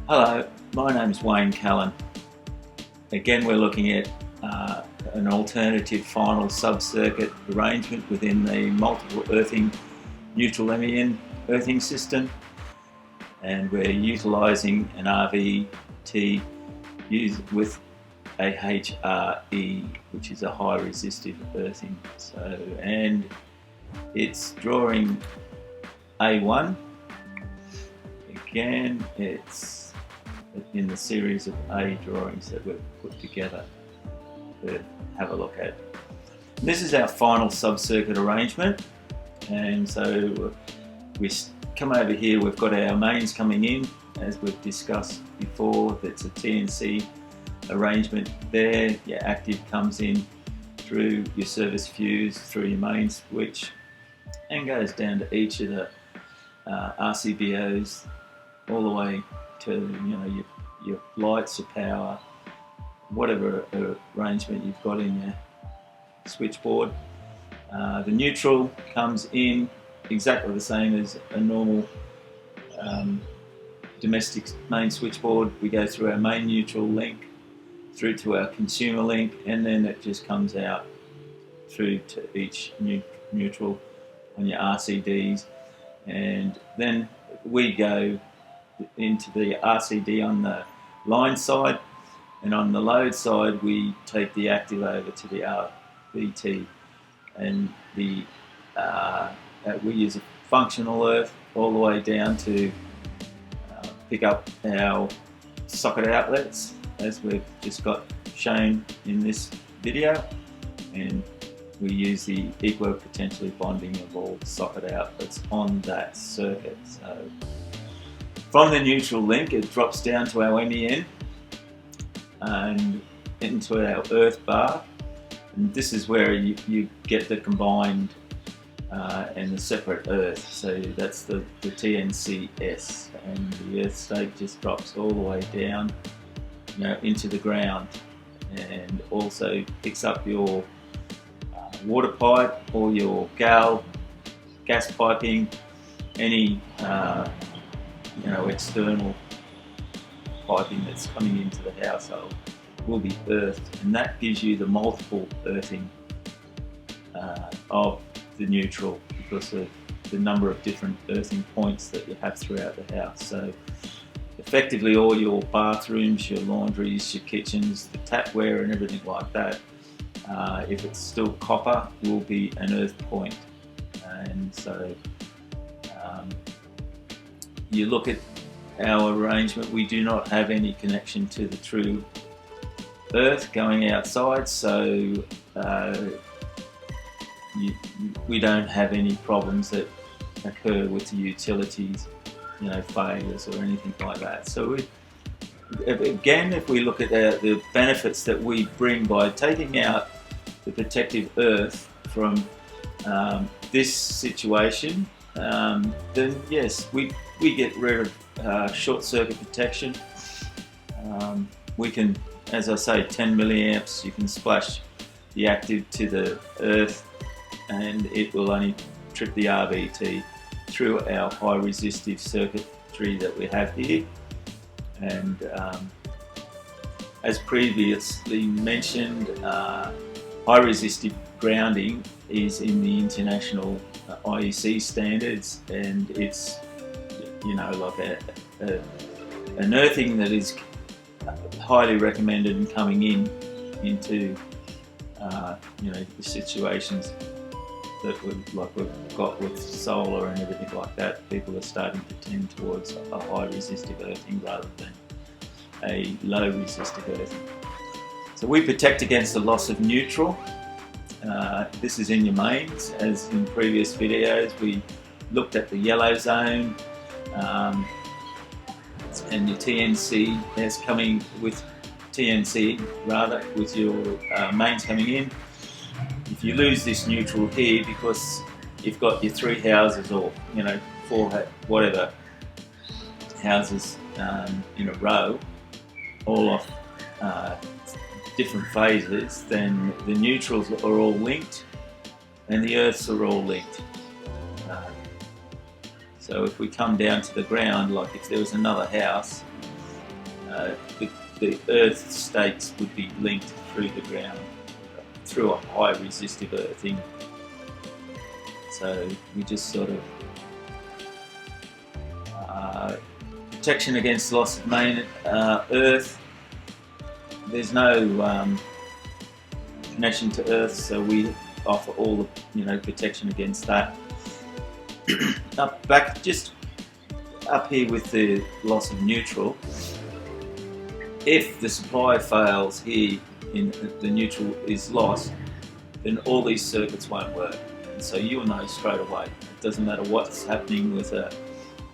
Hello, my name's Wayne Callan. Again, we're looking at an alternative final sub-circuit arrangement within the multiple earthing neutral M.E.N earthing system, and we're utilising an RVT with a HRE, which is a high resistive earthing. And it's drawing A1. Again, it's in the series of A drawings that we've put together to have a look at. This is our final sub-circuit arrangement, and so we come over here. We've got our mains coming in, as we've discussed before. That's a TNC arrangement there. Your active comes in through your service fuse, through your main switch, and goes down to each of the RCBOs, all the way to your lights, your power, whatever arrangement you've got in your switchboard. The neutral comes in exactly the same as a normal domestic main switchboard. We go through our main neutral link through to our consumer link, and then it just comes out through to each neutral on your RCDs, and then we go into the RCD on the line side, and on the load side we take the active over to the RVT, and we use a functional earth all the way down to pick up our socket outlets, as we've just got shown in this video, and we use the equipotentially bonding of all the socket outlets on that circuit. So from the neutral link, it drops down to our M.E.N and into our earth bar, and this is where you get the combined and the separate earth. So that's the TNCS, and the earth state just drops all the way down into the ground, and also picks up your water pipe or your gas piping, any external piping that's coming into the household will be earthed, and that gives you the multiple earthing of the neutral because of the number of different earthing points that you have throughout the house. So effectively all your bathrooms, your laundries, your kitchens, the tapware and everything like that, if it's still copper, will be an earth point. And so you look at our arrangement, we do not have any connection to the true earth going outside, so we don't have any problems that occur with the utilities, failures or anything like that. So again, if we look at the benefits that we bring by taking out the protective earth from this situation, then yes, we get rid of short circuit protection. We can, as I say, 10 milliamps, you can splash the active to the earth and it will only trip the RVT through our high resistive circuitry that we have here. And as previously mentioned, high resistive grounding is in the international IEC standards, and it's like an earthing that is highly recommended and coming into the situations that we've got with solar and everything like that. People are starting to tend towards a high resistive earthing rather than a low resistive earthing. So we protect against the loss of neutral. This is in your mains. As in previous videos, we looked at the yellow zone, and your TNC is coming with with your mains coming in. If you lose this neutral here, because you've got your 3 houses or 4 whatever houses in a row, all off different phases, then the neutrals are all linked and the earths are all linked. So if we come down to the ground, like if there was another house the earth stakes would be linked through the ground through a high resistive earthing. So we just sort of protection against loss of main earth. There's no connection to earth, so we offer all the protection against that. Just up here with the loss of neutral. If the supply fails here, in the neutral is lost, then all these circuits won't work. And so you'll know straight away. It doesn't matter what's happening with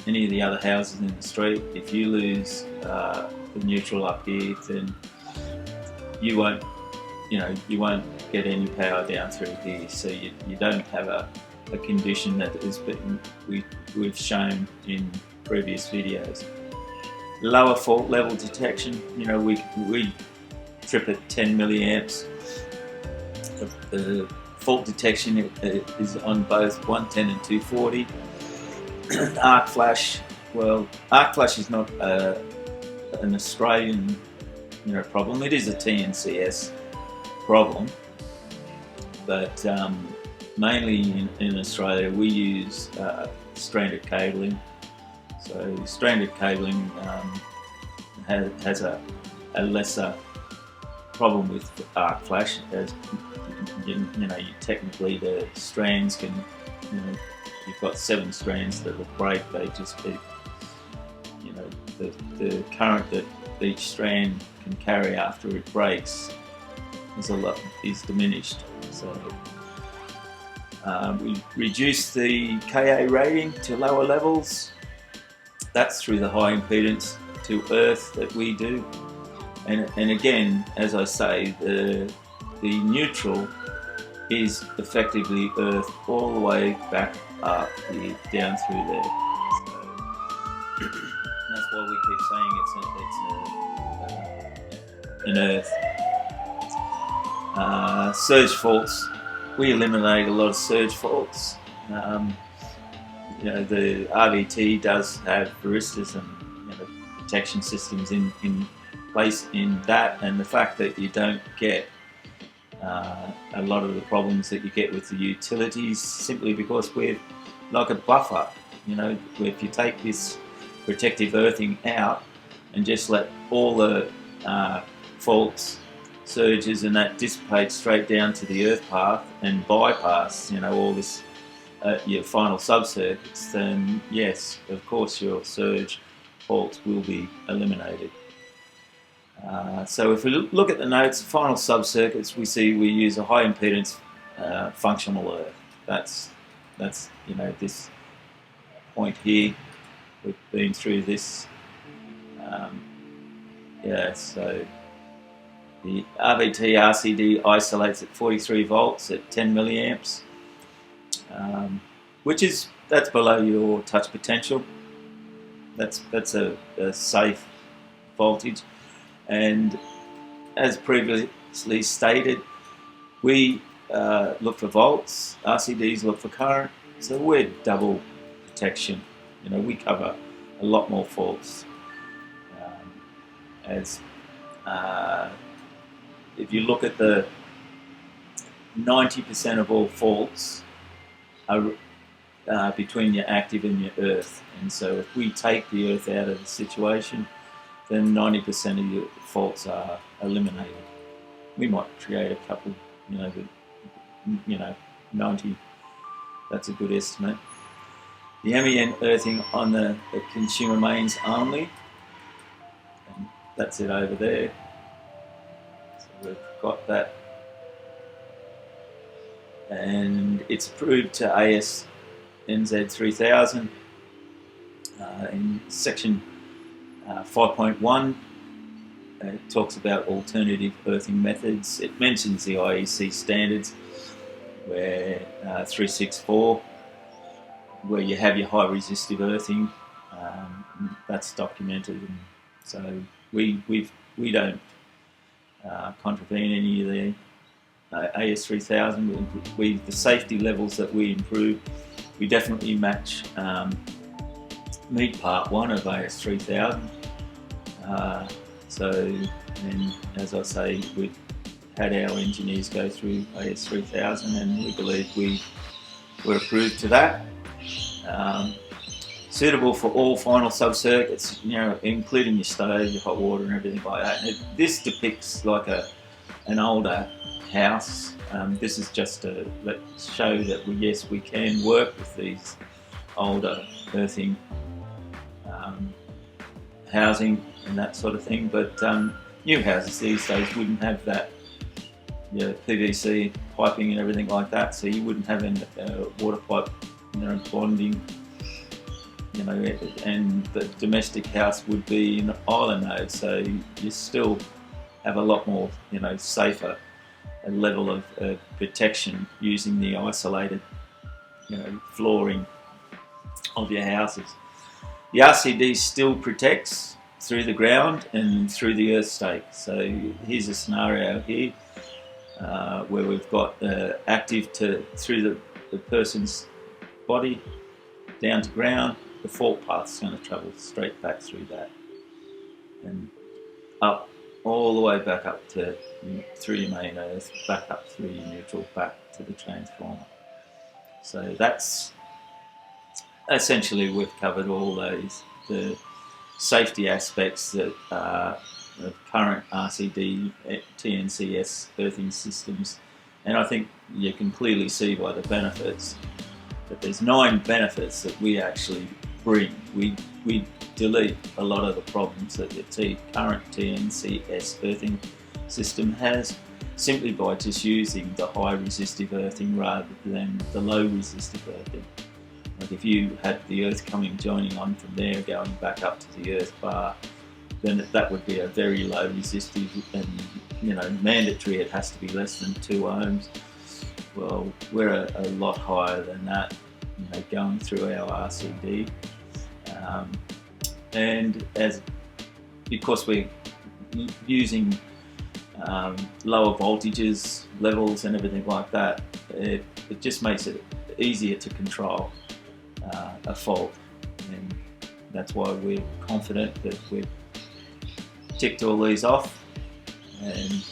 any of the other houses in the street. If you lose the neutral up here, then you won't get any power down through here. So you don't have a condition that has been we've shown in previous videos. Lower fault level detection, we trip at 10 milliamps. The fault detection is on both 110 and 240. Arc flash, well, arc flash is not an Australian problem. It is a TNCS problem, but mainly in Australia we use stranded cabling. So stranded cabling has a lesser problem with arc flash, as technically the strands can, you've got 7 strands that will break. They just be, the current that each strand can carry after it breaks is diminished. So we reduce the Ka rating to lower levels. That's through the high impedance to earth that we do. And again, as I say, the neutral is effectively earth all the way back up here, down through there. So that's why we keep saying it's an earth. Surge faults, we eliminate a lot of surge faults. The RVT does have baristas and protection systems in place in that, and the fact that you don't get a lot of the problems that you get with the utilities, simply because we're like a buffer. If you take this protective earthing out and just let all the faults, surges and that dissipate straight down to the earth path and bypass all this your final subcircuits, then yes, of course your surge faults will be eliminated. So if we look at the notes, final subcircuits, we see we use a high impedance functional earth. That's this point here. We've been through this. So the RVT RCD isolates at 43 volts at 10 milliamps, that's below your touch potential. That's a safe voltage. And as previously stated, we look for volts, RCDs look for current, so we're double protection. We cover a lot more faults. If you look at the 90% of all faults are between your active and your earth, and so if we take the earth out of the situation, then 90% of your faults are eliminated. We might create a couple, but 90, that's a good estimate. The M.E.N earthing on the consumer mains only, and that's it over there. So we've got that, and it's approved to AS/NZ 3000 in section 5.1. It talks about alternative earthing methods. It mentions the IEC standards, where 364, where you have your high resistive earthing. That's documented, and so we don't contravene any of the AS3000. The safety levels that we improve, we definitely match meet part 1 of AS3000. So, and as I say, we've had our engineers go through AS3000, and we believe we were approved to that. Suitable for all final sub-circuits, you know, including your stove, your hot water and everything like that. And this depicts like an older house. This is just to show that yes, we can work with these older earthing housing and that sort of thing. But new houses these days wouldn't have that PVC piping and everything like that, so you wouldn't have a water pipe, bonding. And the domestic house would be in island mode, so you still have a lot more, safer level of protection using the isolated, flooring of your houses. The RCD still protects through the ground and through the earth stake. So here's a scenario here where we've got active through the person's body down to ground. The fault path is going to travel straight back through that and up all the way back up through your main earth, back up through your neutral, back to the transformer. So that's essentially, we've covered all the safety aspects that of current RCD TNCS earthing systems, and I think you can clearly see by the benefits that there's 9 benefits that we actually bring. We delete a lot of the problems that the current TNCS earthing system has, simply by just using the high resistive earthing rather than the low resistive earthing. Like if you had the earth joining on from there, going back up to the earth bar, then that would be a very low resistive, and mandatory it has to be less than 2 ohms. Well, we're a lot higher than that, going through our RCD, and because we're using lower voltages, levels and everything like that, it just makes it easier to control a fault, and that's why we're confident that we've ticked all these off, and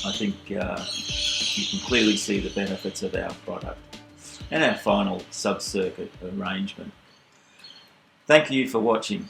I think you can clearly see the benefits of our product and our final sub-circuit arrangement. Thank you for watching.